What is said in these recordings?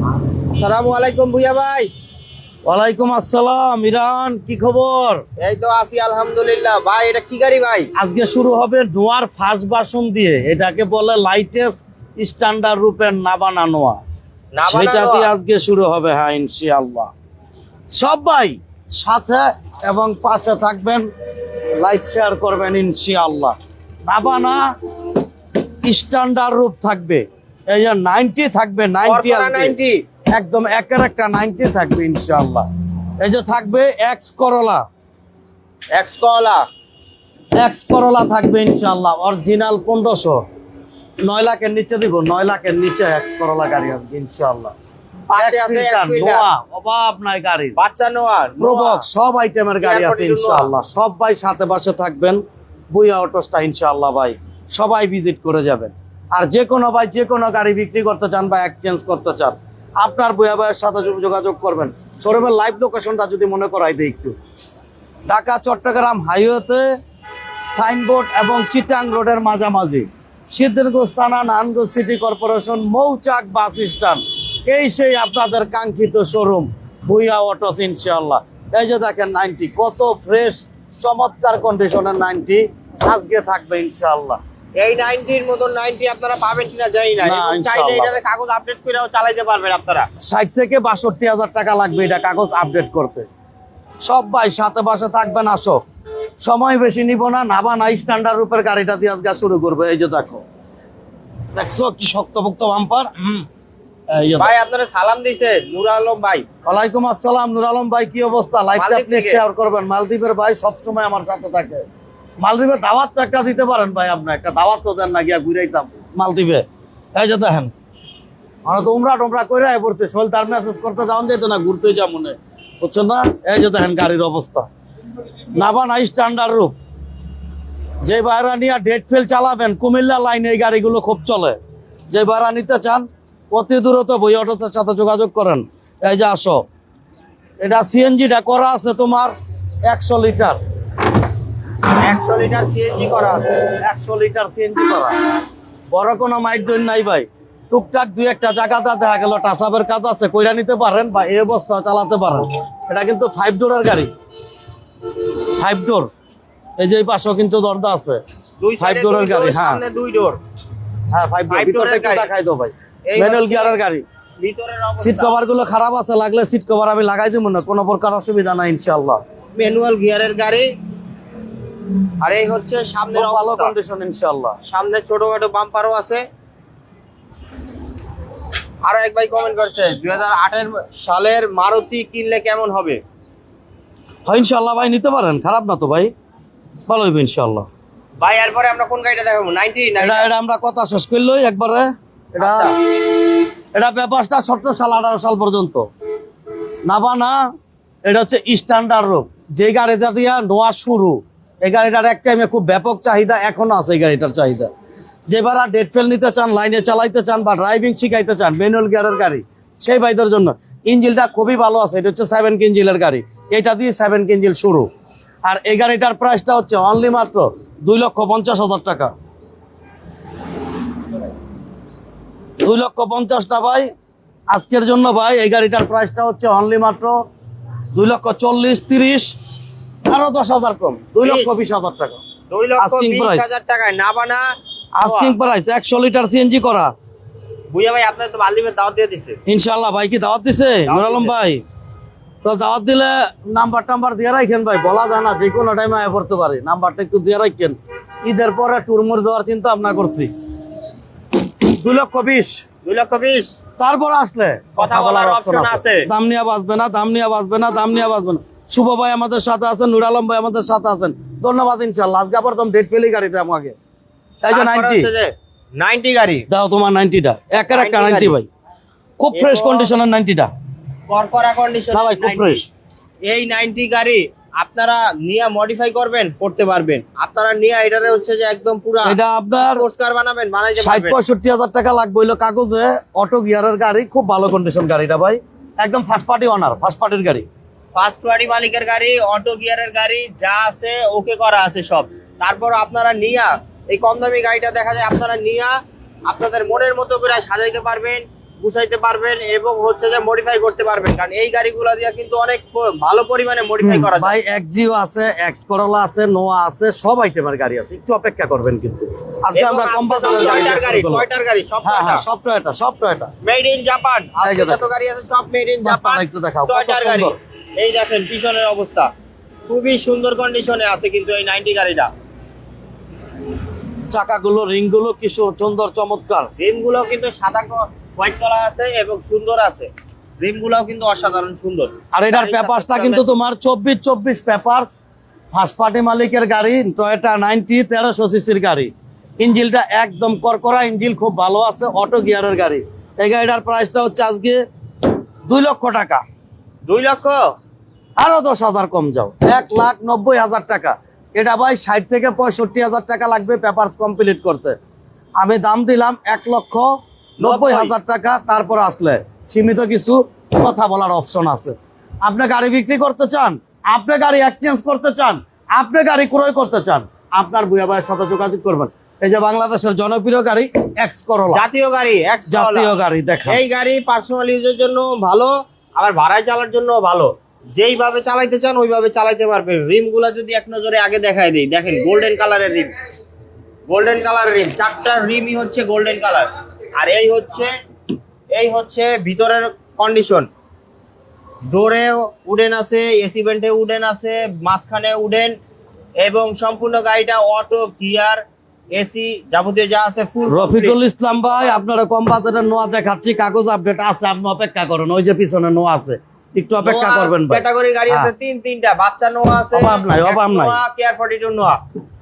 আসসালামু আলাইকুম ভুইয়া ভাই। ওয়ালাইকুম আসসালাম ইরান, কি খবর? এই তো আছি আলহামদুলিল্লাহ। ভাই এটা কি গাড়ি ভাই? আজকে শুরু হবে নোয়ার ফার্স্ট ভার্সন দিয়ে, এটাকে বলে লাইটেস্ট স্ট্যান্ডার্ড রূপের নাবানা নোয়া। সেটা দিয়ে আজকে শুরু হবে, হ্যাঁ ইনশাআল্লাহ। সবাই সাথে এবং পাশে থাকবেন, লাইক শেয়ার করবেন ইনশাআল্লাহ। নাবানা স্ট্যান্ডার্ড রূপ থাকবে, এই যে 90 থাকবে, 90 একদম একের একটা 90 থাকবে ইনশাআল্লাহ। এই যে থাকবে এক্স করলা থাকবে ইনশাআল্লাহ, অরিজিনাল 1500, 9 লাখের নিচে দিব, 9 লাখের নিচে এক্স করলা গাড়ি আসবে ইনশাআল্লাহ। পাশে আছে নোয়া, অভাব নাই গাড়ি, বাচ্চা নোয়ার প্রবক সব আইটেমের গাড়ি আছে ইনশাআল্লাহ। সব ভাই সাথে পাশে থাকবেন, বুইয়া অটোসটা ইনশাআল্লাহ ভাই সবাই ভিজিট করে যাবেন। আর যে কোনো ভাই যে কোনো গাড়ি বিক্রি করতে চান বা এক্সচেঞ্জ করতে চান, আপনার বুইয়া ভাইয়ের সাথে যোগাযোগ করবেন। শোরুমের লাইভ লোকেশনটা যদি মনে করাই দেই একটু, ঢাকা চট্টগ্রাম হাইওয়েতে সাইনবোর্ড এবং চিটাং রোডের মাঝামাঝি, সিদ্ধিরগঞ্জ থানা, নারায়ণগঞ্জ সিটি কর্পোরেশন, মৌচাক বাস স্ট্যান্ড, এই সেই আপনাদের কাঙ্ক্ষিত শোরুম ভুইয়া অটোস ইনশাআল্লাহ। এই যে দেখেন 90 কত ফ্রেশ চমৎকার কন্ডিশনের 90 আজকে থাকবে ইনশাআল্লাহ। এই 90 এর মতো 90 আপনারা পাবেন কিনা জানি না। চাইলে এটার কাগজ আপডেট করেও চালাতে পারবেন আপনারা। 60 থেকে 62,000 টাকা লাগবে এটা কাগজ আপডেট করতে। সব ভাই সাথে পাশে থাকবেন, আসো, সময় বেশি নিব না। নাবানা স্ট্যান্ডার্ড রূপের গাড়িটা দিয়ে আজকে শুরু করবে। এই যে দেখছো কি শক্তপোক্ত বাম্পার। ভাই আপনারা সালাম দিয়েছে নূর আলম ভাই। ওয়ালাইকুম আসসালাম নূর আলম ভাই, কি অবস্থা? লাইভটা প্লিজ শেয়ার করবেন। মালদ্বীপের ভাই সবসময় আমার সাথে থাকে। মালদ্বীপের দাওয়াত তো একটা দিতে পারেন ভাই, আপনি একটা দাওয়াত তো দেন না, গিয়া ঘুরাইতাম মালদ্বীপে। এই যে দেখেন, আমরা তো উমরা করে পড়তে শোল তার মেসেজ করতে যাওয়া যেত না, ঘুরতে যা মনে বুঝছেন না। এই যে দেখেন গাড়ির অবস্থা, নাবানা স্ট্যান্ডার্ড রূপ। যে ভাড়া নিয়ে ডেট ফেল চালাবেন, কুমিল্লা লাইনে এই গাড়িগুলো খুব চলে। যে ভাড়া নিতে চান অতি দূরত বই অটোর সাথে যোগাযোগ করেন। এই যে আসো, এটা সিএনজিটা করা আছে তোমার 100 লিটার, 100 লিটার সিএনজি করা আছে, 100 লিটার সিএনজি করা। বড় কোনো মাইট দইন নাই ভাই, টুকটাক দুই একটা জায়গাতে দেখা গেল টাসাবের কাজ আছে, কইরা নিতে পারেন বা এই অবস্থা চালাতে পারেন। এটা কিন্তু 5 ডোরের গাড়ি, 5 ডোর। এই যে এই পাশেও কিন্তু দরজা আছে, 5 ডোরের গাড়ি। হ্যাঁ সামনে 2 ডোর, হ্যাঁ 5 ডোর। ভিতরটা একটু দেখাই দাও ভাই, ম্যানুয়াল গিয়ারের গাড়ি। ভিতরের অবস্থা, সিট কভার গুলো খারাপ আছে, লাগলে সিট কভার আমি লাগাই দেব না, কোনো প্রকার অসুবিধা নাই ইনশাআল্লাহ। ম্যানুয়াল গিয়ারের গাড়ি। আর এই হচ্ছে সামনের ভালো অবস্থা, কন্ডিশন ইনশাআল্লাহ। সামনে ছোটখাটো বাম্পারও আছে। আরো এক ভাই কমেন্ট করছে 2008 সালের মারুতি কিনলে কেমন হবে? হয় ইনশাআল্লাহ ভাই, নিতে পারেন, খারাপ না তো ভাই, ভালো হইবে ইনশাআল্লাহ। ভাই এরপরে আমরা কোন গাড়িটা দেখাবো? 90 এটা আমরা কথা শেষ করলই একবারে। এটা ব্যাপারটা 17 সাল 18 সাল পর্যন্ত নাবানা। এটা হচ্ছে স্ট্যান্ডার্ড রূপ, যে গাড়িটা দিয়া নোয়া শুরু। এই গাড়িটার এক টাইমে খুব ব্যাপক চাহিদা এখনো আছে এই গাড়িটার চাহিদা। যে ভাড়া ডেট ফেল নিতে চান, লাইনে চালাইতে চান বা ড্রাইভিং শিখাইতে চান, ম্যানুয়াল গিয়ারের গাড়ি, সেই ভাইদের জন্য ইঞ্জিনটা খুবই ভালো আছে। এটা হচ্ছে 7 ইঞ্জিনের গাড়ি, এটা দিয়ে 7 ইঞ্জিন শুরু। আর এই গাড়িটার প্রাইসটা হচ্ছে অনলি মাত্র 2,50,000 টাকা। 2,50,000 না ভাই আজকের জন্য ভাই। এই গাড়িটার প্রাইসটা হচ্ছে অনলি মাত্র 2,40,000, 30, আরো 10,000 কম, 2,20,000 টাকা। 2,20,000 টাকায় নাবানা আস্কিং প্রাইস। 100 লিটার সিএনজি করা। বুইয়া ভাই আপনার তো মালদ্বীপের দাওয়াত দিয়ে দিছে ইনশাআল্লাহ। ভাই কি দাওয়াত দিছে নূর আলম ভাই? তো দাওয়াত দিলে নাম্বার দিয়ে রাখেন ভাই, বলা যায় না, যে কোনো টাইমে আয় পড়তে পারে। নাম্বারটা একটু দিয়ে রাখেন। ঈদের পরে টুরমুর দেওয়ার চিন্তা ভাবনা করছি। 2,20,000, 2,20,000 তারপর আসলে কথা বলার অপশন আছে। দাম নিয়ে বাঁচবে না, দাম নিয়ে বাঁচবে না, দাম নিয়ে বাঁচবে না। শুভ ভাই আমাদের সাথে আছেন, নূর আলম ভাই আমাদের সাথে আছেন, ধন্যবাদ ইনশাআল্লাহ। আজকে আবার তুমি ডেট পেলেই গাড়িতে আমাকে। তাই যে 90 গাড়ি দাও তোমার, 90টা একের একটা 90 ভাই, খুব ফ্রেশ কন্ডিশনের 90টা, করকরা কন্ডিশন না ভাই, খুব ফ্রেশ। এই 90 গাড়ি আপনারা নিয়ে মডিফাই করতে পারবেন। আপনারা নিয়ে এটারে হচ্ছে যে একদম পুরো এটা আপনার পোস্টকার বানাইতে পারবেন। 60-65,000 টাকা লাগবে হইলো কাগজে। অটো গিয়ারের গাড়ি, খুব ভালো কন্ডিশন গাড়িটা ভাই, একদম ফার্স্ট পার্টি ওনার, ফার্স্ট পার্টির গাড়ি, ফার্স্ট পার্টি মালিকের গাড়ি, অটো গিয়ারের গাড়ি, যা আছে ওকে করা আছে সব। তারপর আপনারা নিয়া এই কম দামি গাড়িটা দেখা যায় আপনারা নিয়া আপনাদের মনের মতো করে সাজাইতে পারবেন। গুছাইতে পারবেন এবং হচ্ছে যে মডিফাই করতে পারবেন, কারণ এই গাড়িগুলো দিয়ে কিন্তু অনেক ভালো পরিমাণে মডিফাই করা যায়। ভাই এক্সিও আছে, এক্স করোলা আছে, নোয়া আছে, সব আইটেমের গাড়ি আছে, একটু অপেক্ষা করবেন কিন্তু আজকে এবং আমরা কম বাজেটের গাড়ি টয়টার গাড়ি সব হ্যাঁ সব টয়োটা মেড ইন জাপান। আজকে যত গাড়ি আছে সব মেড ইন জাপান। একটু দেখাও কত টয়টার গাড়ি। সুন্দর। এই দেখেন পিছনের অবস্থা খুবই সুন্দর কন্ডিশনে আছে কিন্তু এই 90 গাড়িটা। চাকাগুলো, রিংগুলো কি সুন্দর চমৎকার। রিমগুলো কিন্তু সাদা হোয়াইট কালার আছে এবং সুন্দর আছে, রিমগুলোও কিন্তু অসাধারণ সুন্দর। আর এটার পেপারসটা কিন্তু তোমার 24 পেপার, ফার্স্ট পার্টি মালিকের গাড়ি, টয়োটা 90 1300 সিসির গাড়ি। ইঞ্জিনটা একদম করকরা ইঞ্জিন, খুব ভালো আছে, অটো গিয়ারের গাড়ি। এই গাড়িটার প্রাইসটা হচ্ছে আজকে 2 লক্ষ টাকা। 2 লক্ষ আরো 10,000 কম যাও, 1,90,000 টাকা। এটা ভাই 60 থেকে 65,000 টাকা লাগবে পেপারস কমপ্লিট করতে। আমি দাম দিলাম 1,90,000 টাকা। তারপর আসলে সীমিত কিছু কথা বলার অপশন আছে। আপনি গাড়ি বিক্রি করতে চান, আপনি গাড়ি এক্সচেঞ্জ করতে চান, আপনি গাড়ি ক্রয় করতে চান, আপনার বুয়া ভাইয়ের সাথে যোগাযোগ করবেন। এই যে বাংলাদেশের জনপ্রিয় গাড়ি এক্স করোলা, জাতীয় গাড়ি, এক্স জাতীয় গাড়ি। দেখা এই গাড়ি পার্সোনাল ইউজের জন্য ভালো, আবার ভাড়ায় চালার জন্য ভালো। যেইভাবে চালাইতে চান ওইভাবে চালাইতে পারবেন। রিমগুলো যদি এক নজরে আগে দেখায় দিই, দেখেন গোল্ডেন কালারের রিম, গোল্ডেন কালারের রিম, 4টা রিমই হচ্ছে গোল্ডেন কালার। আর এই হচ্ছে ভিতরের কন্ডিশন। ডোরে উডেন আছে, এসি ভেন্টে উডেন আছে, মাঝখানে উডেন, এবং সম্পূর্ণ গাড়িটা অটো গিয়ার, এসি যাবতীয় যা আছে ফুল। রফিকুল ইসলাম ভাই, আপনারা কম বাজারের নোয়া দেখাচ্ছি, কাগজ আপডেট আছে, আপনি অপেক্ষা করুন। ওই যে পিছনে নোয়া আছে, একটু অপেক্ষা করবেন ভাই। ক্যাটাগরির গাড়ি আছে তিনটা, বাচ্চা নোয়া আছে, অভাব নাই। কেয়ার 42 নোয়া।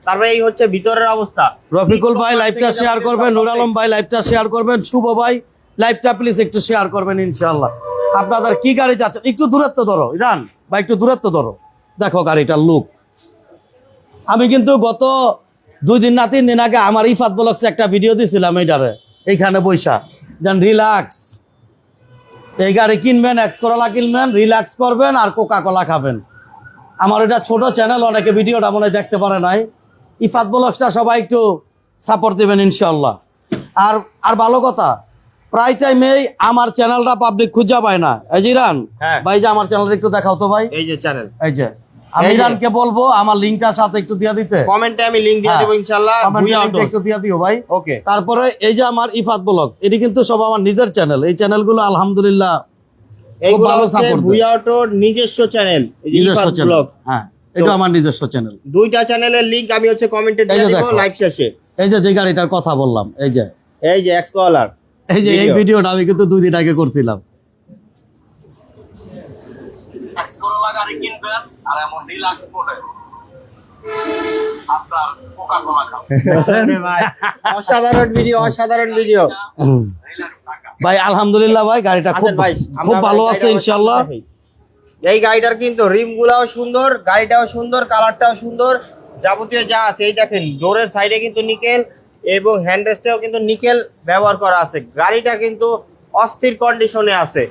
তারপরে এই হচ্ছে ভিতরের অবস্থা। রফিকুল ভাই লাইভটা শেয়ার করবেন, নুর আলম ভাই লাইভটা শেয়ার করবেন, শুভ ভাই লাইভটা প্লিজ একটু শেয়ার করবেন ইনশাআল্লাহ। আপনাদের কি গাড়ি চাচ্ছেন, একটু দূরত্ব ধরো ইরান ভাই, একটু দূরত্ব ধরো। দেখো গাড়িটার লুক। আমি কিন্তু গত 2 দিন না 3 দিন আগে আমার ইফাত ব্লগসে একটা ভিডিও দিয়েছিলাম এইটারে, এইখানে বৈশা যেন রিল্যাক্স। এই গাড়ি কিনবেন, এক্স করোলা কিনবেন, রিল্যাক্স করবেন আর কোকা কোলা খাবেন। আমার এটা ছোট চ্যানেল, অনেকে ভিডিওটা মনে হয় দেখতে পারে নাই। ইফাত ব্লগসটা সবাই একটু সাপোর্ট দেবেন ইনশাল্লাহ। আর ভালো কথা, প্রায় টাইমেই আমার চ্যানেলটা পাবলিক খুঁজে পায় না। এই যে ইরান ভাই, যে আমার চ্যানেলটা একটু দেখাও তো ভাই। এই যে চ্যানেল, এই যে আমি ইরানকে বলবো আমার লিংকটার সাথে একটু দিয়ে দিতে, কমেন্টে আমি লিংক দিয়ে দেব ইনশাআল্লাহ। একটু দিয়ে দিও ভাই। ওকে। তারপরে এই যে আমার ইফাত ব্লগস, এটি কিন্তু সব আমার নিজের চ্যানেল। এই চ্যানেলগুলো আলহামদুলিল্লাহ এইগুলো হচ্ছে ভুইয়া অটোর নিজস্ব চ্যানেল, নিজস্ব চ্যানেল। হ্যাঁ, এটা আমার নিজস্ব চ্যানেল। 2টা চ্যানেলের লিংক আমি হচ্ছে কমেন্টে দিয়ে দেব লাইভ শেষে। এই যে গাড়িটার কথা বললাম, এই যে এক্স কলার, এই ভিডিওটা আমি কিন্তু 2 দিন আগে করছিলাম। এক্স করোলা গাড়ি কিনবেন আর এমন রিল্যাক্স মোডে আপনার কোকা কোলা খাবেন। অসাধারণ ভিডিও, অসাধারণ ভিডিও ভাই। আলহামদুলিল্লাহ ভাই, গাড়িটা খুব ভালো আছে ইনশাআল্লাহ। এই গাড়িটার কিন্তু রিমগুলাও সুন্দর, গাড়িটাও সুন্দর, কালারটাও সুন্দর, যাবতীয় যা আছে। এই দেখেন ডোরের সাইডে কিন্তু নিকেল এবং হ্যান্ডরেস্টেও কিন্তু নিকেল ব্যবহার করা আছে। গাড়িটা কিন্তু অস্থির কন্ডিশনে আছে।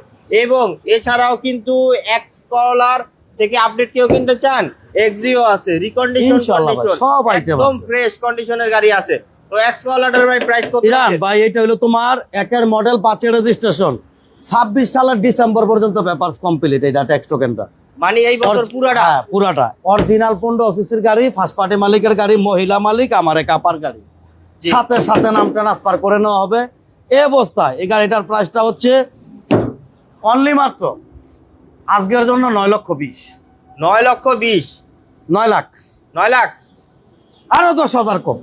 এবং এছাড়াও কিন্তু এক্স কলার থেকে আপডেট কেউ কিনতে চান, এক্সিও আছে, রিকন্ডিশন সব আইটেম একদম ফ্রেশ কন্ডিশনের গাড়ি আছে। তো এক্স কলারটার ভাই প্রাইস কত? ইরান ভাই, এটা হলো তোমার 1 মডেল 5 রেজিস্ট্রেশন, 26 সালের ডিসেম্বর পর্যন্ত পেপারস কমপ্লিট। এটা ট্যাক্স টোকেনটা মানে এই বছর পুরাটা অরিজিনাল 15 সিসির গাড়ি, ফার্স্ট পার্টি মালিকের গাড়ি, মহিলা মালিক, আমার কাপার গাড়ি, সাথে নাম ট্রান্সফার করে নেওয়া হবে। এই অবস্থায় এই গাড়িটার প্রাইসটা হচ্ছে অনলি মাত্র আজকের জন্য 9,20,000। 9 লাখ আরো 10,000 কম,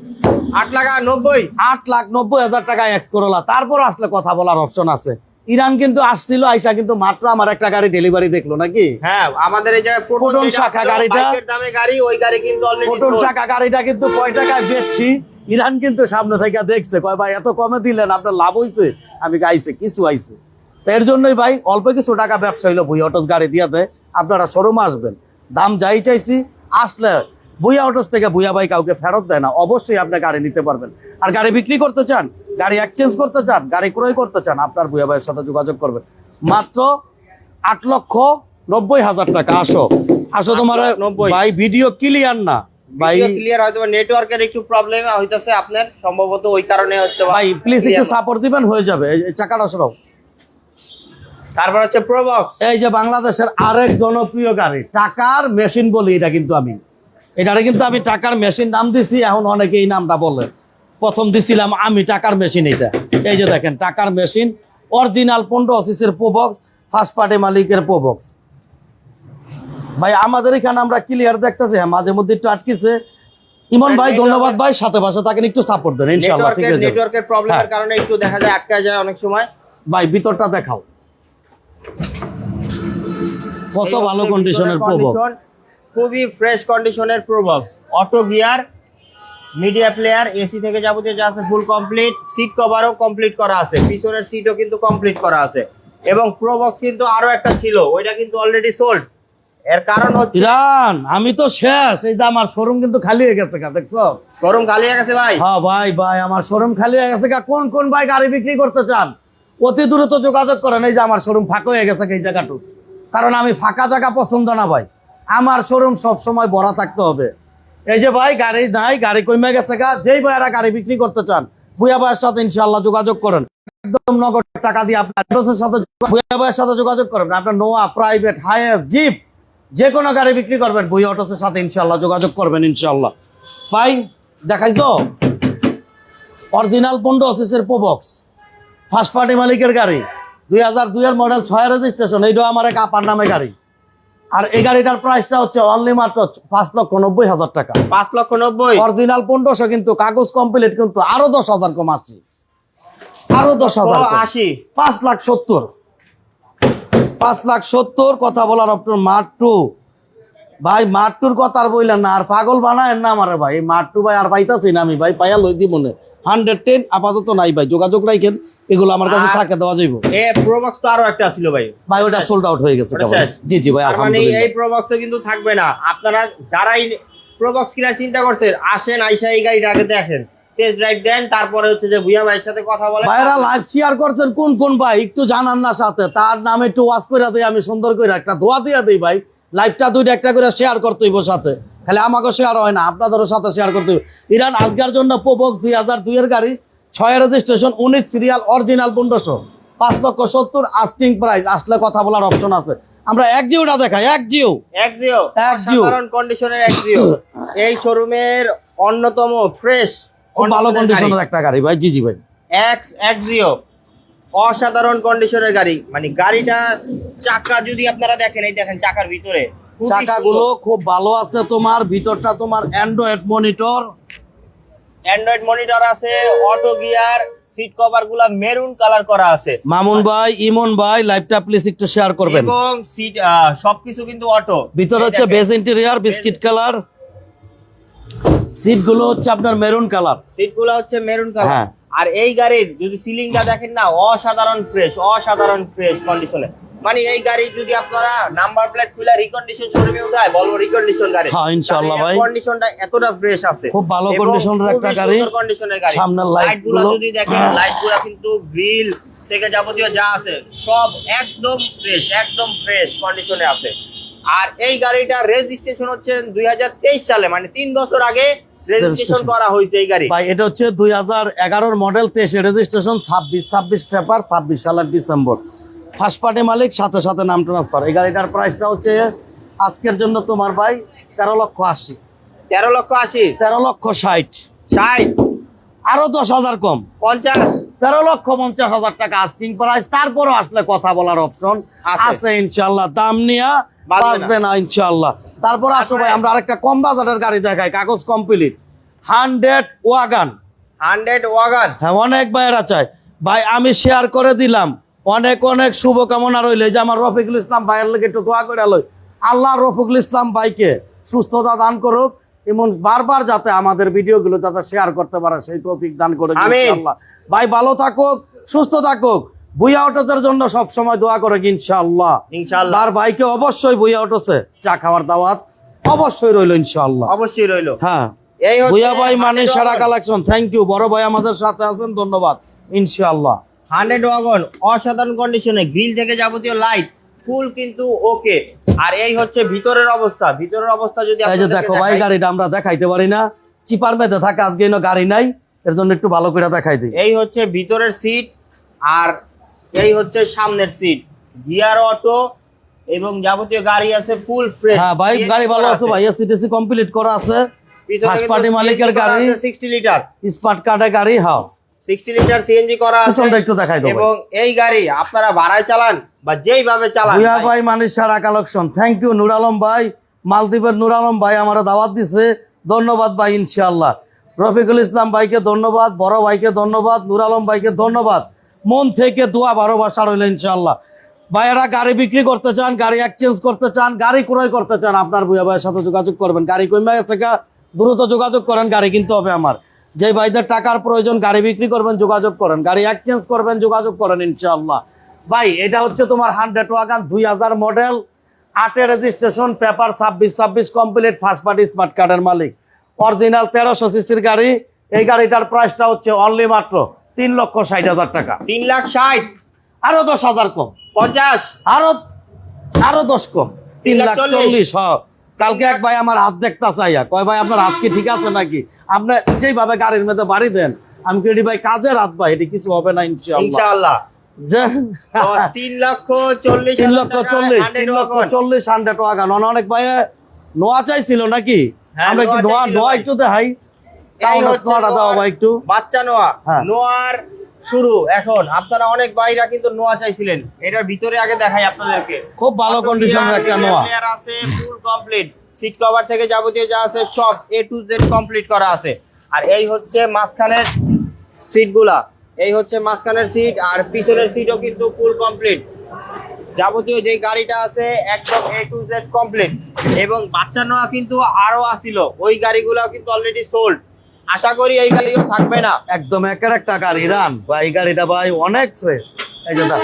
8,90,000 টাকা এক্স করোলা। তারপর আসলে কথা বলার অপশন আছে। ইরান কিন্তু আসছিল, আইসা কিন্তু মাত্র আমার একটা গাড়ি ডেলিভারি দেখলো নাকি। হ্যাঁ, আমাদের এই জায়গায় প্রোটন শাখা গাড়িটা, বাইকের দামে গাড়ি, ওই গাড়ি কিন্তু অলরেডি প্রোটন শাখা গাড়িটা কিন্তু কয় টাকায় বেচছি, ইরান কিন্তু সামনে থেকে দেখছে, কয় ভাই এত কমে দিলেন, আপনার লাভ হইছে। আমি গাইছে কিছু আইছে, তো এর জন্যই ভাই অল্প কিছু টাকা ব্যবসা হইলো ভুইয়া অটোস গাড়ি দিয়াতে। আপনারা শোরুমে আসবেন, দাম যাই চাইছি, আসলে ভুইয়া অটোস থেকে ভুইয়া ভাই কাউকে ফেরত দেয় না। অবশ্যই আপনি গাড়ি নিতে পারবেন। আর গাড়ি বিক্রি করতে চান, গাড়ি এক্সচেঞ্জ করতে চান, গাড়ি ক্রয় করতে চান, আপনার ভুইয়া ভাইয়ের সাথে যোগাযোগ করবেন। মাত্র 8,90,000 টাকা। আসো তোমার ভাই, ভিডিও ক্লিয়ার না ভাই, ক্লিয়ার হয়তো নেটওয়ার্কের একটু প্রবলেম হইতাছে আপনার, সম্ভবত ওই কারণে হয়তো। ভাই প্লিজ একটু সাপোর্ট দিবেন, হয়ে যাবে। এই চাকাটা সরাও, তারপর হচ্ছে প্রোবক্স। এই যে বাংলাদেশের আরেক জনপ্রিয় গাড়ি, টাকার মেশিন বলি এটা, কিন্তু আমি এটারে কিন্তু আমি টাকার মেশিন নাম দিছি। এখন অনেকে এই নামটা বলে, প্রথম দিছিলাম আমি টাকার মেশিন। এটা এই যে দেখেন টাকার machine, original 15 Probox, first party মালিকের প্রোবক্স। ভাই আমাদের এখানে আমরা ক্লিয়ার দেখতেছি, হ্যাঁ মাঝে মধ্যে একটু আটকিছে। ইমন ভাই ধন্যবাদ ভাই, সাথে পাশে থাকেন, একটু সাপোর্ট দেন ইনশাআল্লাহ ঠিক আছে। নেটওয়ার্কের প্রবলেমের কারণে একটু দেখা যায় আটকা যায় অনেক সময়। ভাই ভিতরটা দেখাও, কত ভালো কন্ডিশনের প্রোবক্স, খুবই ফ্রেশ কন্ডিশনের Probox. Auto gear, media player, AC থেকে যাবতীয় যা আছে ফুল কমপ্লিট। সিট কভারও কমপ্লিট করা আছে, পিছনের সিটও কিন্তু কমপ্লিট করা আছে। এবং প্রোবক্স কিন্তু আরো একটা ছিল, ওইটা কিন্তু অলরেডি সোল্ড। এর কারণ হচ্ছে ইরান আমি তো শেষ। এই যে আমার শোরুম কিন্তু খালি হয়ে গেছে, দেখছো শোরুম খালি হয়ে গেছে ভাই। হ্যাঁ ভাই ভাই আমার শোরুম খালি হয়ে গেছে। কোন কোন ভাই গাড়ি বিক্রি করতে চান অতি দ্রুত যোগাযোগ করেন। এই যে আমার শোরুম ফাঁকা হয়ে গেছে এই জায়গাটু, কারণ আমি ফাঁকা জায়গা পছন্দ না ভাই, আমার শোরুম সব সময় ভরা থাকতে হবে। এই যে ভাই গাড়ি নাই, গাড়ি কমে গেছে যেই ভাইরা গাড়ি বিক্রি করতে চান ভুয়া ভাইয়ের সাথে ইনশাআল্লাহ যোগাযোগ করেন। একদম নগদ টাকা দিয়ে আপনার সাথে ভুয়া ভাইয়ের সাথে যোগাযোগ করেন। আপনার নোয়া, প্রাইভেট, হায়ার, জিপ যে কোনো গাড়ি বিক্রি করবেন ভুয়া অটোসের সাথে ইনশাআল্লাহ যোগাযোগ করবেন ইনশাআল্লাহ। ভাই দেখাইছো অরিজিনাল 15 প্রোবক্স, ফার্স্ট পার্টি মালিকের গাড়ি, 2002 এর মডেল, 6 রেজিস্ট্রেশন। এইটা আমার এক আপার নামে গাড়ি। আর এই গাড়িটার প্রাইসটা হচ্ছে অনলি মাত্র 5,90,000 টাকা। 5,90,000 অরিজিনাল 1500, কিন্তু কাগজ কমপ্লিট, কিন্তু আরো 10,000 কম আসছে, আরো 10,000 80। 5,70,000, 5,70,000 কথা বলার অপশন। মাট্টু ভাই, মাট্টুর কথা আর বললেন না, আর পাগল বানায় না আমারে ভাই। এই মাট্টু ভাই আর পাইতাছি না আমি ভাই, পাইয়া লই দি মনে 110 আপাতত নাই ভাই, যোগাযোগ রাখেন, এগুলো আমার কাছে থাকে দেওয়া যাইব। এ প্রোবক্স তো আরো একটা ছিল ভাই, ভাই ওটা সোল্ড আউট হয়ে গেছে। জি জি ভাই মানে আলহামদুলিল্লাহ। এই প্রোবক্স কিন্তু থাকবে না। আপনারা যারাই প্রোবক্স কেনার চিন্তা করছেন আসেন, আইসা এই গাড়িটা আগে দেখেন, টেস্ট ড্রাইভ দেন, তারপরে হচ্ছে যে ভুয়া ভাইয়ের সাথে কথা বলেন। ভাইরা লাইভ শেয়ার করছেন কোন কোন ভাই একটু জানান না, সাথে তার নামে একটু ওয়াচ করে দেই, আমি সুন্দর করে একটা দোয়া দিয়ে দেই ভাই। লাইভটা দুইটা একটা করে শেয়ার করতে হইব সাথে, খালি আমাকে শেয়ার হয় না, আপনাদেরও সাথে শেয়ার করতে হইব। ইরান আজকের জন্য প্রোবক্স 2002 এর গাড়ি, 6 registration, 19 serial, original 1500, 5,70,000 asking price. আসলে কথা বলার অপশন আছে। আমরা এক জিওটা দেখাই, এক জিও সাধারণ কন্ডিশনের এক জিও। এই শোরুমের অন্যতম ফ্রেশ খুব ভালো কন্ডিশনের একটা গাড়ি ভাই। জি জি ভাই, এক জিও অসাধারণ কন্ডিশনের গাড়ি। মানে গাড়িটা চাকা যদি আপনারা দেখেন, এই দেখেন চাকার ভিতরে চাকাগুলো খুব ভালো আছে। তোমার ভিতরটা তোমার অ্যান্ড্রয়েড মনিটর আছে, অটো গিয়ার, সিট কভার গুলা মেরুন কালার করা আছে। মামুন ভাই, ইমন ভাই লাইভটা প্লিজ একটু শেয়ার করবেন। এবং সিট সবকিছু কিন্তু অটো। ভিতর হচ্ছে beige interior, biscuit colour, seat গুলো হচ্ছে আপনার মেরুন কালার, সিট গুলো হচ্ছে মেরুন কালার। আর এই গাড়ির যদি সিলিংটা দেখেন না, অসাধারণ ফ্রেশ কন্ডিশনে। মানে এই গাড়ি যদি আপনারা নাম্বার প্লেট খুলে রিকন্ডিশন শোরুমে উঠায়, বলবো রিকন্ডিশন গাড়ি। হ্যাঁ ইনশাআল্লাহ ভাই, কন্ডিশনটা এতটা ফ্রেশ আছে, খুব ভালো কন্ডিশনের একটা গাড়ি, কন্ডিশনের গাড়ি। সামনের লাইট গুলো যদি দেখেন, লাইট গুলো কিন্তু গ্রিল থেকে যাবতীয় যা আছে সব একদম ফ্রেশ কন্ডিশনে আছে। আর এই গাড়িটার রেজিস্ট্রেশন হচ্ছে 2023 সালে, মানে 3 বছর আগে রেজিস্ট্রেশন করা হয়েছে এই গাড়ি ভাই। এটা হচ্ছে 2011 মডেল, 23 রেজিস্ট্রেশন, 26 পেপার, 26 সালের ডিসেম্বর। ফার্স্ট পার্টি মালিক, সাথে সাথে নাম ট্রান্সফার। এই গাড়িটার প্রাইসটা হচ্ছে আজকের জন্য তোমার ভাই 13,80,000। 13,60,000 আরো 10,000 কম, 13,50,000 টাকা আস্কিং প্রাইস। তারপরও আসলে কথা বলার অপশন আছে ইনশাআল্লাহ, দাম নিয়ে বাঁচবে না ইনশাআল্লাহ। তারপর আসো ভাই, আমরা আরেকটা কম বাজারের গাড়ি দেখাই, কাগজ কমপ্লিট, 100 ওয়াগান। হ্যাঁ অনেক ভাইয়েরা চাই ভাই, আমি শেয়ার করে দিলাম। অনেক অনেক শুভকামনা রইলে, যে আমার রফিকুল ইসলাম ভাইয়ের লাগে একটু দোয়া করে লই, আল্লাহ রফিকুল ইসলাম ভাইকে সুস্থতা দান করুক, এমন বারবার যাতে আমাদের ভিডিওগুলো যাতে শেয়ার করতে পারে সেই তৌফিক দান করে ইনশাআল্লাহ। ভাই ভালো থাকুক, সুস্থ থাকুক, ভুয়া অটোসের জন্য সব সময় দোয়া করে ইনশাআল্লাহ। আর ভাইকে অবশ্যই ভুয়া অটোসে চা খাওয়ার দাওয়াত অবশ্যই রইল ইনশাআল্লাহ, অবশ্যই রইল। হ্যাঁ ভুয়া ভাই মানে সারা কালেকশন, থ্যাংক ইউ। বড় ভাই আমাদের সাথে আছেন, ধন্যবাদ ইনশাআল্লাহ। 100 ওয়াগন অসাধারণ কন্ডিশনে, গ্রিল থেকে যাবতীয় লাইট ফুল কিন্তু ওকে। আর এই হচ্ছে ভিতরের অবস্থা যদি এই যে দেখো ভাই, গাড়িটা আমরা দেখাইতে পারি না, চিপার মেতে থাকে, আজকে গাড়ি নাই, এর জন্য একটু ভালো করে দেখাই দিই। এই হচ্ছে ভিতরের সিট, আর এই হচ্ছে সামনের সিট। গিয়ার অটো এবং যাবতীয় গাড়ি আছে ফুল ফ্রেশ। হ্যাঁ ভাই, গাড়ি ভালো আছে ভাই, এসিটিসি কমপ্লিট করা আছে, ফার্স্ট পার্টি মালিকের গাড়ি, 60 লিটার স্মার্ট কার্ডের গাড়ি। হ্যাঁ 60 লিটার সিএনজি করা আছে। পিছনটা একটু দেখাই দাও এবং এই গাড়ি আপনারা ভাড়ায় চালান বা যেইভাবে চালান ভুয়া ভাই মানিক সারা কালেকশন। থ্যাংক ইউ নূর আলম ভাই, মালদ্বীপের নূর আলম ভাই আমার দাওয়াত দিছে, ধন্যবাদ ভাই। ইনশাআল্লাহ রফিকুল ইসলাম ভাইকে ধন্যবাদ, বড় ভাইকে ধন্যবাদ, নূর আলম ভাইকে ধন্যবাদ, মন থেকে দোয়া ভালোবাসা রইল ইনশাআল্লাহ। ভাইয়েরা গাড়ি বিক্রি করতে চান, গাড়ি এক্সচেঞ্জ করতে চান, গাড়ি ক্রয় করতে চান, আপনার ভুয়া ভাইয়ের সাথে যোগাযোগ করবেন। গাড়ি কমে গেছে, দ্রুত যোগাযোগ করেন, গাড়ি কিনতে হবে আমার। যে ভাইদের টাকার প্রয়োজন, গাড়ি বিক্রি করবেন যোগাযোগ করেন, গাড়ি এক্সচেঞ্জ করবেন যোগাযোগ করেন ইনশাআল্লাহ। ভাই এটা হচ্ছে তোমার 100 wagon 2000 model, 8 registration, paper 26 complete, first party smart কার্ডের মালিক, অরিজিনাল 1300 সিসির গাড়ি। এই গাড়িটার প্রাইসটা হচ্ছে অনলি মাত্র 3,60,000 টাকা। 3,60,000, আরো 10,000 কম, 50, আরো 10 কম, 3,40,000। হ্যাঁ কালকে এক ভাই আমার হাত দেখতে চাইয়া কয় ভাই আপনার হাত কি ঠিক আছে নাকি, আপনি যেইভাবে গাড়ির মধ্যে বাড়ি দেন, আমি কি ভাই কাজের হাত ভাই, এটি কিছু হবে না ইনশাআল্লাহ। তো 3,40,000, 100 ওয়াগন। অনেক ভাই নোয়া চাইছিল নাকি, হ্যাঁ, আমরা একটু নোয়া চাইছিল নোয়া ভাই। একটু দেখাই, এই হচ্ছে নোয়াটা দাও ভাই একটু। বাচ্চা নোয়া, হ্যাঁ। নোয়ার শুরু এখন। আপনারা অনেক ভাইরা কিন্তু নোয়া চাইছিলেন, এটার ভিতরে আগে দেখাই আপনাদেরকে। খুব ভালো কন্ডিশনের একটা নোয়া আছে, ফুল কমপ্লিট, সিট কভার থেকে যাবতীয় যা আছে সব A to Z কমপ্লিট করা আছে। আর এই হচ্ছে মাঝখানের সিটগুলা, এই হচ্ছে মাঝখানের সিট, আর পিছনের সিটও কিন্তু ফুল কমপ্লিট। যাবতীয় যে গাড়িটা আছে একদম A to Z কমপ্লিট। এবং বাচ্চা নোয়া কিন্তু আরো আসিল, ওই গাড়িগুলো কিন্তু অলরেডি সোল্ড। আশা করি এই গাড়িও থাকবে না। একদম একের একটা গাড়ি রান ভাই, গাড়িটা ভাই অনেক ফ্রেশ। এই যে দেখ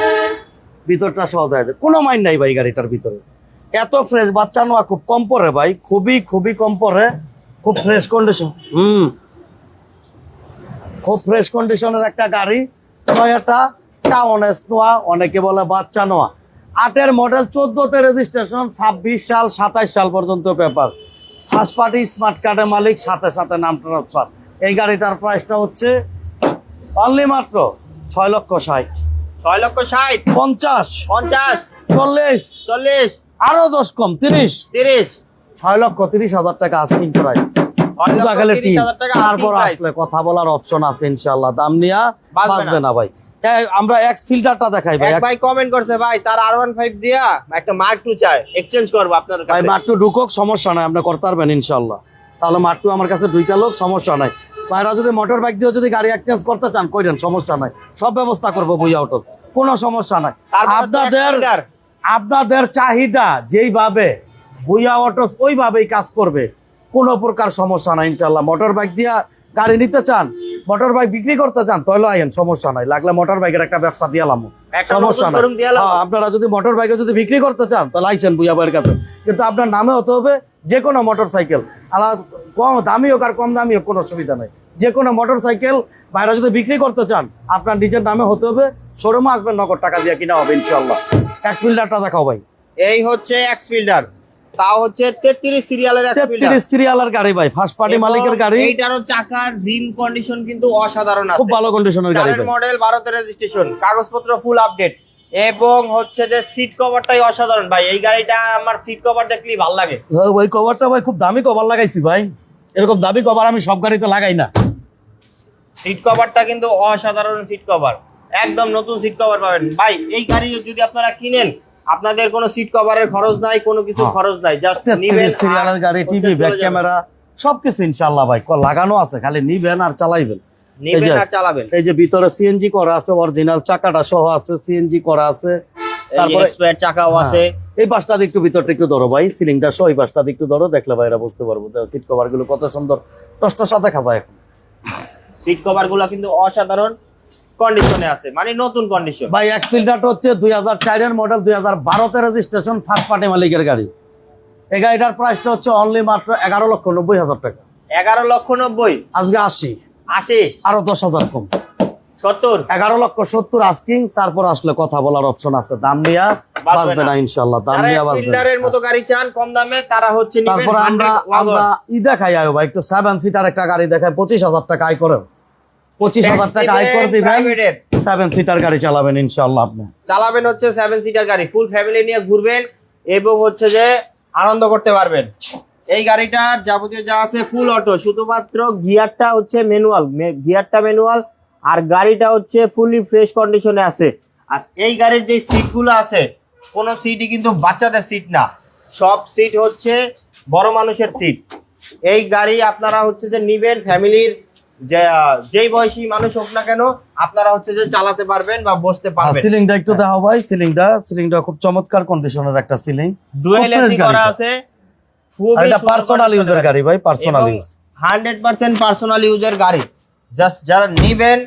ভিতরটা সহ দেয়, কোনো মাইন্ড নাই ভাই গাড়িটার ভিতরে, এত ফ্রেশ। বাচ্চা নোয়া খুব কম পরে ভাই, খুবই কম পরে, খুব ফ্রেশ কন্ডিশন। খুব ফ্রেশ কন্ডিশনের একটা গাড়ি। একটা টাউন এস নোয়া, অনেকে বলে বাচ্চা নোয়া। 8 মডেল, 14তে রেজিস্ট্রেশন, 26 সাল 27 সাল পর্যন্ত পেপার, ফার্স্ট পার্টি স্মার্ট কার্ডের মালিক, সাথে সাথে নাম ট্রান্সফার। এই গাড়িটার প্রাইসটা হচ্ছে অনলি মাত্র 6,60,000। 6,60,000, 50, 50, 40, 40, আরো 10 কম, 30, 30, 6,30,000 টাকা আস্কিং প্রাইস। 6,30,000 টাকা তারপর আসলে কথা বলার অপশন আছে ইনশাআল্লাহ, দাম নিয়া বাঁচবে বাঁচবে না ভাই। আমরা এক্স ফিল্টারটা দেখাই ভাই। এক ভাই কমেন্ট করছে ভাই তার R15 দিয়া একটা মার্ক 2 চাই, এক্সচেঞ্জ করব আপনার ভাই কাছে। মাত্র ঢুকক, সমস্যা নাই, আমরা করতে পারবেন ইনশাআল্লাহ। তাহলে মাত্র আমার কাছে ঢুকা লোক, সমস্যা নাই। ভাইরা যদি মোটর বাইক দিয়ে যদি গাড়ি এক্সচেঞ্জ করতে চান কইরেন, সমস্যা নাই, সব ব্যবস্থা করবো বুঝা অটো, কোনো সমস্যা নাই। আপনাদের চাহিদা যেইভাবে বুয়া অটো ওইভাবেই কাজ করবে, কোনো প্রকার সমস্যা নাই ইনশাআল্লাহ। মোটর বাইক দিয়া গাড়ি নিতে চান, মোটর বাইক বিক্রি করতে চান, তাহলে আইন, সমস্যা নাই। লাগলে মোটর বাইকের একটা ব্যবসা দিয়ালাম, সমস্যা নাই। আপনারা যদি মোটর বাইকে যদি বিক্রি করতে চান তাহলে আইসেন বুয়া ভাইয়ের কাছে, কিন্তু আপনার নামে হতে হবে যে কোনো মোটর সাইকেল, আলাদা কম দামি হোক আর কম দামি হোক, কোনো অসুবিধা নাই। যে কোনো মোটর সাইকেল বাইরে যদি বিক্রি করতে চান আপনার নিজের নামে হতে হবে, শোরুমে আসবেন, নগদ টাকা দিয়ে কিনা হবে ইনশাআল্লাহ। এক্স ফিল্ডারটা দেখাও ভাই। এই হচ্ছে এক্স ফিল্ডার, তাও হচ্ছে 33 সিরিয়ালের এক্স ফিল্ডার, 33 সিরিয়ালের গাড়ি ভাই, ফার্স্ট পার্টি মালিকের গাড়ি। এইটারও চাকার রিম কন্ডিশন কিন্তু অসাধারণ আছে, খুব ভালো কন্ডিশনের গাড়ি ভাই। মডেল 12তে রেজিস্ট্রেশন, কাগজপত্র ফুল আপডেট। এবং হচ্ছে যে সিট কভারটাই অসাধারণ ভাই, এই গাড়িটা আমার সিট কভার দেখলেই ভালো লাগে। ওই কভারটা ভাই খুব দামি কভার লাগাইছি ভাই, এরকম দামি কভার আমি সব গাড়িতে লাগাই না। সিট কভারটা কিন্তু অসাধারণ সিট কভার, একদম নতুন সিট কভার পাবেন ভাই। এই গাড়ি যদি আপনারা কিনেন আপনাদের কোনো সিট কভারের খরচ নাই, কোনো কিছু খরচ নাই, জাস্ট নিবেন। সিরিয়ালের গাড়ি, টিভি, ব্যাক ক্যামেরা সবকিছু ইনশাআল্লাহ ভাই লাগানো আছে, খালি নিবেন আর চালাইবেন, নিবেন আর চালাবেন। এই যে ভিতরে সিএনজি করা আছে, অরিজিনাল চাকাটা সহ আছে, সিএনজি করা আছে, তারপরে এক্সপায়ার চাকাও আছে। এই পাশটা একটু ভিতরটা একটু ধরো ভাই, সিলিংটা সহ এই পাশটা একটু ধরো, দেখলে ভাইরা বুঝতে পারবো সিট কভার গুলো কত সুন্দর টসটস সাথে খাবা। এখন সিট কভার গুলো কিন্তু অসাধারণ কন্ডিশনে আছে, মানে নতুন কন্ডিশন ভাই। এক্স ফিল্ডারটা হচ্ছে 2004 এর মডেল, 2012তে রেজিস্ট্রেশন, ফার্স্ট পার্টি মালিকের গাড়ি। এই গাড়িটার প্রাইসটা হচ্ছে অনলি মাত্র 11,90,000 টাকা। 11,90,000, আজকে 80, 80, আরো 10,000 কম, 70, 11,70,000 আস্কিং। তারপর আসলে কথা বলার অপশন আছে, দাম নিয়া বাঁচবে না ইনশাআল্লাহ, দাম নিয়া বাঁচবে। ফিল্ডারের মতো গাড়ি চান কম দামে, তারা হচ্ছে নিবেন। তারপর আমরা ই দেখাই আয়ো ভাই, একটু 7 সিটার একটা গাড়ি দেখায়, 25,000 টাকা আয় করেন, 25,000 টাকা আয় করে দিবেন। 7 সিটার গাড়ি চালাবেন ইনশাআল্লাহ আপনি। চালাবেন হচ্ছে 7 সিটার গাড়ি, ফুল ফ্যামিলি নিয়ে ঘুরবেন এবং হচ্ছে যে আনন্দ করতে পারবেন। এই গাড়িটার যাবতীয় যা আছে ফুল অটো, শুধুমাত্র গিয়ারটা হচ্ছে ম্যানুয়াল, গিয়ারটা ম্যানুয়াল, আর গাড়িটা হচ্ছে ফুলি ফ্রেশ কন্ডিশনে আছে। আর এই গাড়ির যে সিটগুলো আছে কোনো সিটই কিন্তু বাচ্চাদের সিট না, সব সিট হচ্ছে বড় মানুষের সিট। এই গাড়ি আপনারা হচ্ছে যে নিবেন, ফ্যামিলির যে যেই বয়সী মানুষ হোক না কেন আপনারা হচ্ছে যে চালাতে পারবেন বা বসতে পারবেন। সিলিংটা একটু দেখাও ভাই, সিলিংটা খুব চমৎকার কন্ডিশনের একটা সিলিং, ডুয়েল এসি করা আছে, খুবই এটা পার্সোনাল ইউজার গাড়ি ভাই, পার্সোনাল ইউজ, 100% পার্সোনাল ইউজার গাড়ি। জাস্ট যারা নিবেন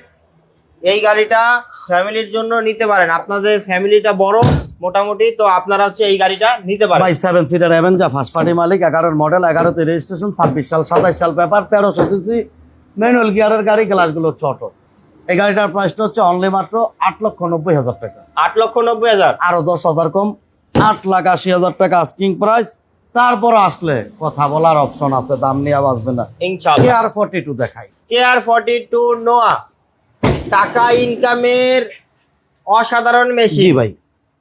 এই গাড়িটা ফ্যামিলির জন্য নিতে পারেন, আপনাদের ফ্যামিলিটা বড় মোটামুটি, তো আপনারা হচ্ছে এই গাড়িটা নিতে পারেন। ভাই 7 সিটার অ্যাভেঞ্জার ফার্স্ট পার্টি মালিক, 11 মডেল, 11তে রেজিস্ট্রেশন, 26 সাল 27 সাল পেপার, 1300 সিসি ম্যানুয়াল গিয়ারের গাড়ি, গ্লাসগুলো ছোট। এই গাড়িটার প্রাইসটা হচ্ছে অনলি মাত্র 8,90,000 টাকা। 8,90,000, আরো 10,000 কম, 8,80,000 টাকা আস্কিং প্রাইস। তারপর আসলে কথা বলার অপশন আছে, দাম নিয়ে বাঁচবে না। ইনশাআল্লাহ। কেয়ার 42 দেখাই, কেয়ার 42 নোয়া, টাকা ইনকামের অসাধারণ জি মেশিন, ভাই,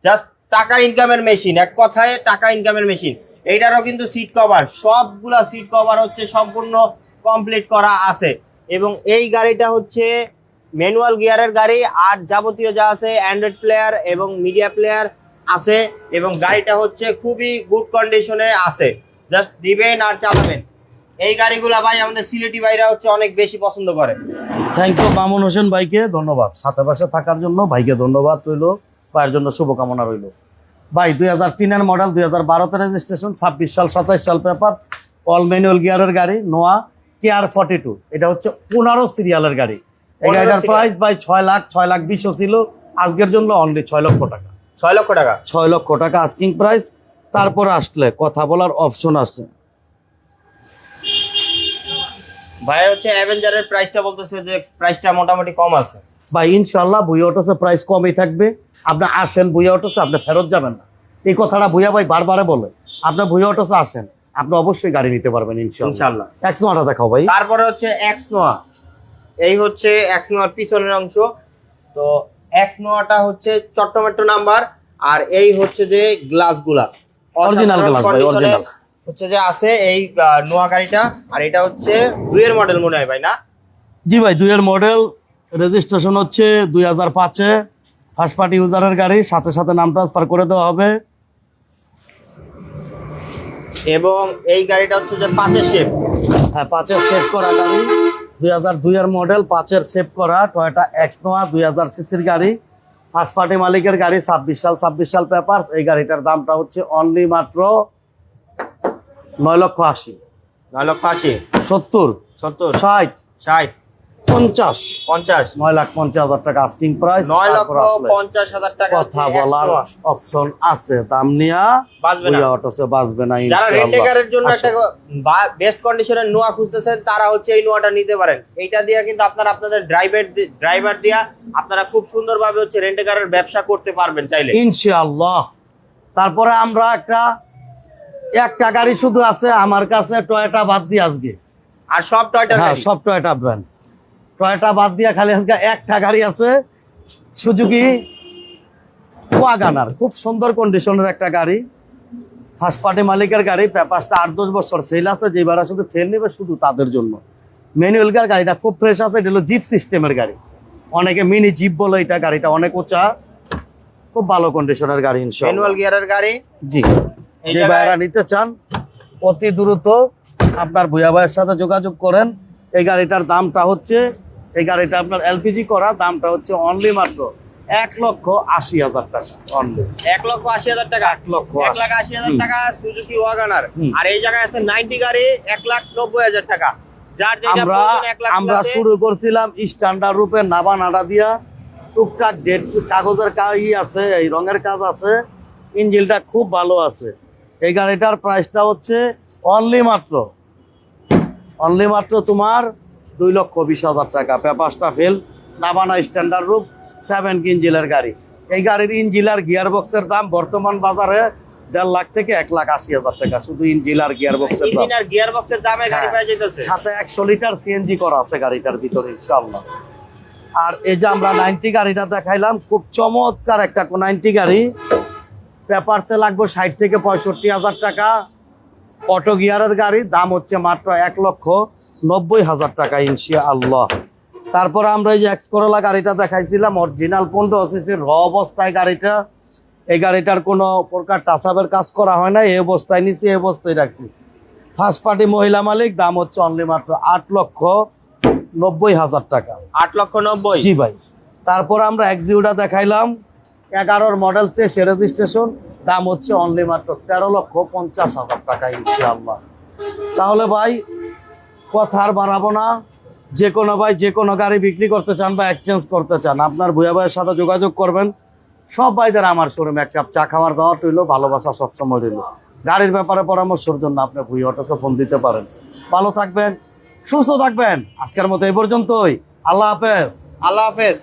জাস্ট টাকা ইনকামের মেশিন, এক কথায় টাকা ইনকামের মেশিন। এইটারও কিন্তু সিট কভার, সবগুলা সিট কভার হচ্ছে সম্পূর্ণ কমপ্লিট করা আছে। এবং এই গাড়িটা হচ্ছে ম্যানুয়াল গিয়ারের গাড়ি, আর যাবতীয় যা আছে অ্যান্ড্রয়েড প্লেয়ার এবং মিডিয়া প্লেয়ার আছে, এবং গাড়িটা হচ্ছে খুবই গুড কন্ডিশনে আছে। জাস্ট দিবেন আর চালাবেন। এই গাড়িগুলা ভাই আমাদের সিলেটি ভাইরা হচ্ছে অনেক বেশি পছন্দ করে। থ্যাংক ইউ মামুন হোসেন ভাইকে ধন্যবাদ, সাথে পাশে থাকার জন্য ভাইকে ধন্যবাদ রইলো, ভাইয়ের জন্য শুভকামনা রইলো। ভাই 2003-এর মডেল, 2012-তে রেজিস্ট্রেশন, 26 সাল 27 সাল পেপার, অল ম্যানুয়াল গিয়ারের গাড়ি, নোয়া কেয়ার 42। এটা হচ্ছে 15 সিরিয়ালের গাড়ি। এই গাড়িটার প্রাইস ভাই 6,20,000 ছিল, আজকের জন্য অনলি 6 লক্ষ টাকা। 6 লক্ষ টাকা, 6 লক্ষ টাকা আস্কিং প্রাইস। তারপর আসলে কথা বলার অপশন আছে। ভাই হচ্ছে অ্যাভেঞ্জারের প্রাইসটা বলতেছে যে প্রাইসটা মোটামুটি কম আছে। ভাই ইনশাল্লাহ ভুইয়া অটোসে প্রাইস কমই থাকবে। আপনি আসেন ভুইয়া অটোসে, আপনি ফেরত যাবেন না, এই কথাটা ভুইয়া ভাই বারবারে বলে। আপনি ভুইয়া অটোসে আসেন, আপনি অবশ্যই গাড়ি নিতে পারবেন ইনশাল্লাহ। এক্স নোয়াটা দেখাও ভাই। তারপরে হচ্ছে এক্স নোয়া, এই হচ্ছে এক্স নোয়ার পিছনের অংশ। তো এক্স নোয়াটা হচ্ছে চট্টমেট্রো নাম্বার, আর এই হচ্ছে যে গ্লাসগুলা অরিজিনাল গ্লাস ভাই, অরিজিনাল হচ্ছে যে আছে এই নোয়া গাড়িটা। আর এটা হচ্ছে 2-এর মডেল মনে হয় ভাই, না? জি ভাই 2-এর মডেল, রেজিস্ট্রেশন হচ্ছে 2005-এ, ফার্স্ট পার্টি ইউজারের গাড়ি, সাথে সাথে নাম ট্রান্সফার করে দেওয়া হবে। এবং এই গাড়িটা হচ্ছে যে 5-এর শেপ, হ্যাঁ 5-এর শেপ করা গাড়ি, 2002-এর মডেল, 5-এর শেপ করা টয়োটা এক্স নোয়া, 2000 সিসির গাড়ি, ফার্স্ট পার্টি মালিকের গাড়ি, 26 সাল পেপার। এই গাড়িটার দামটা হচ্ছে অনলি মাত্র 9,80,000। 9,80,000, 70, 70, 60, 60, 50, 50, 9,50,000 টাকা আস্কিং প্রাইস। 9,50,000 টাকা কথা বলার অপশন আছে, দাম নিয়া বাঁচবে না, ভুইয়া অটোসে বাঁচবে না যারা ইনশাআল্লাহ। রেন্টেকারের জন্য একটা বেস্ট কন্ডিশনের নোয়া খুঁজতেছেন তারা হচ্ছে এই নোয়াটা নিতে পারেন। এইটা দিয়ে কিন্তু আপনারা আপনাদের ড্রাইভার দিয়া আপনারা খুব সুন্দরভাবে হচ্ছে রেন্টেকারের ব্যবসা করতে পারবেন চাইলে ইনশাআল্লাহ। তারপরে আমরা একটা গাড়ি শুধু আছে আমার কাছে, টয়োটা বাদ দিয়ে আজকে, আর সব টয়টা, হ্যাঁ সব টয়োটা ব্র্যান্ড, টয়োটা বাদ দিয়ে খালি আজকে একটা গাড়ি আছে, সুজুকি ওয়াগানার, খুব সুন্দর কন্ডিশনের একটা গাড়ি, ফার্স্ট পার্টি মালিকের গাড়ি, পেপারসটা 8-10 বছর সেল আছে, যেবার শুধু সেল নেবে শুধু তাদের জন্য। ম্যানুয়াল গাড়িটা খুব ফ্রেশ আছে, এটা হলো জিপ সিস্টেমের গাড়ি, অনেকে মিনি জিপ বলে, এটা গাড়িটা অনেক উঁচা, খুব ভালো কন্ডিশনের গাড়ি ইনশাআল্লাহ, ম্যানুয়াল গিয়ারের গাড়ি। জি, যে ভাইরা নিতে চান অতি দ্রুত আপনার ভুইয়া ভাইয়ের সাথে যোগাযোগ করেন। এই গাড়িটার দামটা হচ্ছে, এই গাড়িটা আপনার এলপিজি করা, দামটা হচ্ছে অনলি মাত্র 1,80,000 টাকা। অনলি 1,80,000 টাকা, 1,80,000 টাকা সুজুকি ওয়াগনার। আর এই জায়গায় আছে 90 গাড়ি 1,90,000 টাকা। যার যেটা প্রয়োজন 1 লাখ। আমরা শুরু করছিলাম স্ট্যান্ডার্ড রূপে নাবা নাড়া দিয়া, টুকটাক ডেট কাগজের কাজ আছে, এই রঙের কাজ আছে, ইঞ্জিনটা খুব ভালো আছে। এই গাড়িটার প্রাইসটা হচ্ছে অনলি মাত্র তোমার 2,20,000 টাকা। পেপারসটা ফেল, নাবানা স্ট্যান্ডার্ড রূপ, 7 ইঞ্জিনের গাড়ি। এই গাড়ির ইঞ্জিন আর গিয়ার বক্সের দাম বর্তমান বাজারে 1.5 লাখ থেকে 1,80,000 টাকা, শুধু ইঞ্জিন আর গিয়ার বক্সের দাম। ইঞ্জিন আর গিয়ার বক্সের দামে গাড়ি পাওয়া যাইতেছে। সাথে 100 লিটার সিএনজি করা আছে গাড়িটার ভিতরে ইনশাআল্লাহ। আর এই যে আমরা 90 গাড়িটা দেখাইলাম, খুব চমৎকার একটা 90 গাড়ি, পেপারসে লাগবে 60 থেকে 65,000 টাকা, অটো গিয়ারের গাড়ি, দাম হচ্ছে মাত্র 1,90,000 টাকা ইনশাআল্লাহ। তারপর আমরা এই যে এক্স করোলা গাড়িটা দেখাইছিলাম, অরিজিনাল 15 সিসির র অবস্থায় গাড়িটা। এই গাড়িটার কোনো প্রকার টাচাপের কাজ করা হয় না, এই অবস্থায় নিচে এই অবস্থায় রাখছি। ফার্স্ট পার্টি মহিলা মালিক, দাম হচ্ছে অনলি মাত্র 8,90,000 টাকা। 8,90,000। জি ভাই। তারপর আমরা এক্সিউটা দেখাইলাম, 11 মডেল 23 রেজিস্ট্রেশন, দাম হচ্ছে অনলি মাত্র 13,50,000 টাকা ইনশাআল্লাহ। তাহলে ভাই কথা আর বাড়াবো না, যে কোনো ভাই যে কোনো গাড়ি বিক্রি করতে চান বা এক্সচেঞ্জ করতে চান, আপনার ভুয়া ভাইয়ের সাথে যোগাযোগ করবেন। সব ভাইদের আমার শোরুমে এক কাপ চা খাওয়ার দাওয়া রইল, ভালোবাসা সবসময় রইল। গাড়ির ব্যাপারে পরামর্শের জন্য আপনি ভুয়া অটোসে ফোন দিতে পারেন। ভালো থাকবেন, সুস্থ থাকবেন। আজকের মতো এই পর্যন্তই। আল্লাহ হাফেজ। আল্লাহ হাফেজ।